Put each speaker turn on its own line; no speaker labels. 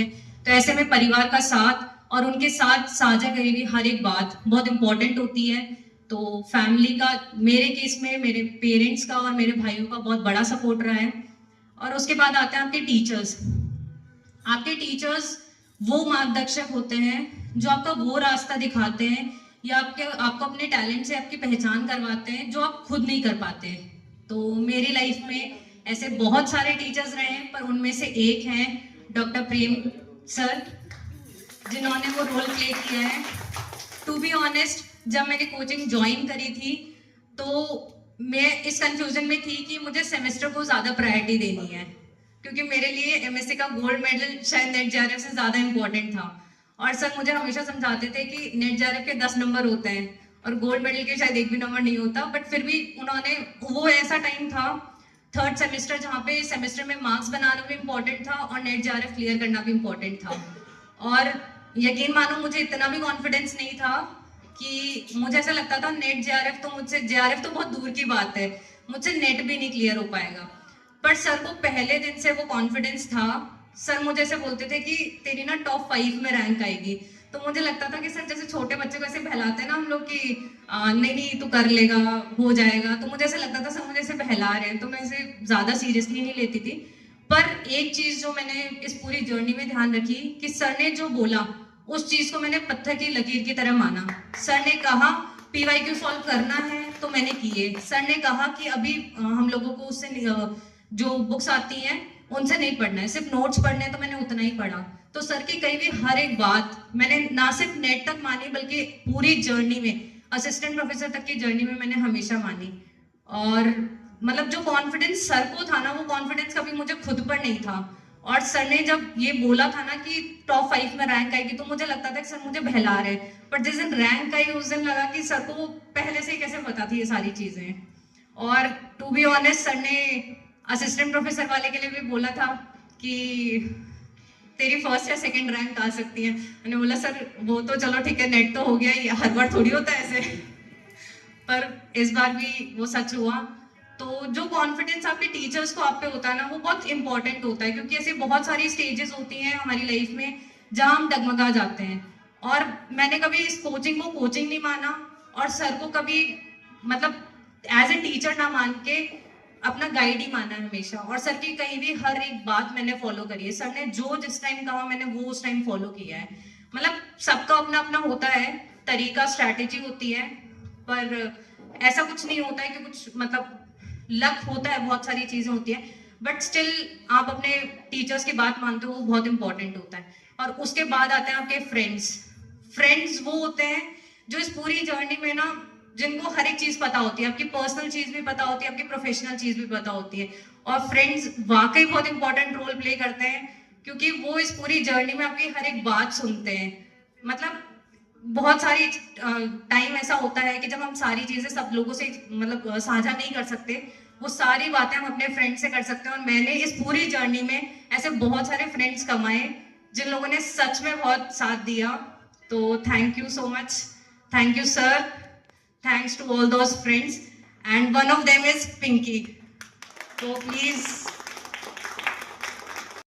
तो ऐसे में परिवार का साथ और उनके साथ साझा करी हुई हर एक बात बहुत इंपॉर्टेंट होती है। तो फैमिली का, मेरे केस में मेरे पेरेंट्स का और मेरे भाइयों का बहुत बड़ा सपोर्ट रहा है। और उसके बाद आते हैं आपके टीचर्स। आपके टीचर्स वो मार्गदर्शक होते हैं जो आपका वो रास्ता दिखाते हैं या आपको अपने टैलेंट से आपकी पहचान करवाते हैं जो आप खुद नहीं कर पाते। तो मेरी लाइफ में ऐसे बहुत सारे टीचर्स रहे हैं, पर उनमें से एक हैं डॉक्टर प्रेम सर, जिन्होंने वो रोल प्ले किया है। टू बी ऑनेस्ट, जब मैंने कोचिंग ज्वाइन करी थी तो मैं इस कंफ्यूजन में थी कि मुझे सेमेस्टर को ज़्यादा प्रायोरिटी देनी है, क्योंकि मेरे लिए एमएससी का गोल्ड मेडल शायद नेट जेआरएफ से ज़्यादा इंपॉर्टेंट था। और सर मुझे हमेशा समझाते थे कि नेट जेआरएफ के 10 नंबर होते हैं और गोल्ड मेडल के शायद एक भी नंबर नहीं होता। बट फिर भी उन्होंने, वो ऐसा टाइम था थर्ड सेमेस्टर जहाँ पे सेमेस्टर में मार्क्स बनाना भी इम्पोर्टेंट था और नेट जेआरएफ क्लियर करना भी इम्पोर्टेंट था। और यकीन मानो मुझे इतना भी कॉन्फिडेंस नहीं था कि मुझे ऐसा लगता था नेट जेआरएफ तो मुझसे, जेआरएफ तो बहुत दूर की बात है, मुझसे नेट भी नहीं क्लियर हो पाएगा। पर सर को पहले दिन से वो कॉन्फिडेंस था। सर मुझे ऐसे बोलते थे कि तेरी ना टॉप 5 में रैंक आएगी। तो मुझे लगता था कि सर जैसे छोटे बच्चे को ऐसे बहलाते हैं ना हम लोग कि नहीं नहीं तू कर लेगा, हो जाएगा, तो मुझे ऐसा लगता था सर मुझे ऐसे बहला रहे हैं, तो मैं इसे ज़्यादा सीरियसली नहीं लेती थी। पर एक चीज़ जो मैंने इस पूरी जर्नी में ध्यान रखी कि सर ने जो बोला उस चीज़ को मैंने पत्थर की लकीर की तरह माना। सर ने कहा पीवाईक्यू सॉल्व करना है तो मैंने किए। सर ने कहा कि अभी हम लोगों को उससे जो बुक्स आती हैं उनसे नहीं पढ़ना है, सिर्फ नोट्स पढ़ने हैं, तो मैंने उतना ही पढ़ा। तो सर की कही हुई हर एक बात मैंने ना सिर्फ नेट तक मानी बल्कि पूरी जर्नी में, असिस्टेंट प्रोफेसर तक की जर्नी में मैंने हमेशा मानी। और मतलब जो कॉन्फिडेंस सर को था ना, वो कॉन्फिडेंस कभी मुझे खुद पर नहीं था। और सर ने जब ये बोला था ना कि टॉप 5 में रैंक आएगी, तो मुझे लगता था कि सर मुझे बहला रहे। पर जिस दिन रैंक आई उस दिन लगा कि सर को पहले से ही कैसे पता थी ये सारी चीजें। और टू बी ऑनेस्ट, सर ने असिस्टेंट प्रोफेसर वाले के लिए भी बोला था कि तेरी फर्स्ट या सेकंड रैंक आ सकती है। मैंने बोला सर वो तो चलो ठीक है, नेट तो हो गया, ये हर बार थोड़ी होता है ऐसे। पर इस बार भी वो सच हुआ। तो जो कॉन्फिडेंस आपके टीचर्स को आप पे होता है ना, वो बहुत इंपॉर्टेंट होता है, क्योंकि ऐसे बहुत सारी स्टेजेस होती हैं हमारी लाइफ में जहाँ हम डगमगा जाते हैं। और मैंने कभी इस कोचिंग को कोचिंग नहीं माना और सर को कभी मतलब एज ए टीचर ना मान के अपना गाइड ही माना हमेशा। और सर की कहीं भी हर एक बात मैंने फॉलो करी है। सर ने जो जिस टाइम कहा मैंने वो उस टाइम फॉलो किया है। मतलब सबका अपना अपना होता है तरीका, स्ट्रैटेजी होती है, पर ऐसा कुछ नहीं होता है कि कुछ मतलब लक होता है, बहुत सारी चीजें होती है, बट स्टिल आप अपने टीचर्स की बात मानते हो, वो बहुत इंपॉर्टेंट होता है। और उसके बाद आते हैं आपके फ्रेंड्स। फ्रेंड्स वो होते हैं जो इस पूरी जर्नी में ना, जिनको हर एक चीज पता होती है, आपकी पर्सनल चीज भी पता होती है, आपकी प्रोफेशनल चीज भी पता होती है। और फ्रेंड्स वाकई बहुत इंपॉर्टेंट रोल प्ले करते हैं, क्योंकि वो इस पूरी जर्नी में आपकी हर एक बात सुनते हैं। मतलब बहुत सारी टाइम ऐसा होता है कि जब हम सारी चीजें सब लोगों से मतलब साझा नहीं कर सकते, वो सारी बातें हम अपने फ्रेंड से कर सकते हैं। और मैंने इस पूरी जर्नी में ऐसे बहुत सारे फ्रेंड्स कमाए जिन लोगों ने सच में बहुत साथ दिया। तो thank you so much, thank you sir, thanks to all those friends, and one of them is Pinky. तो प्लीज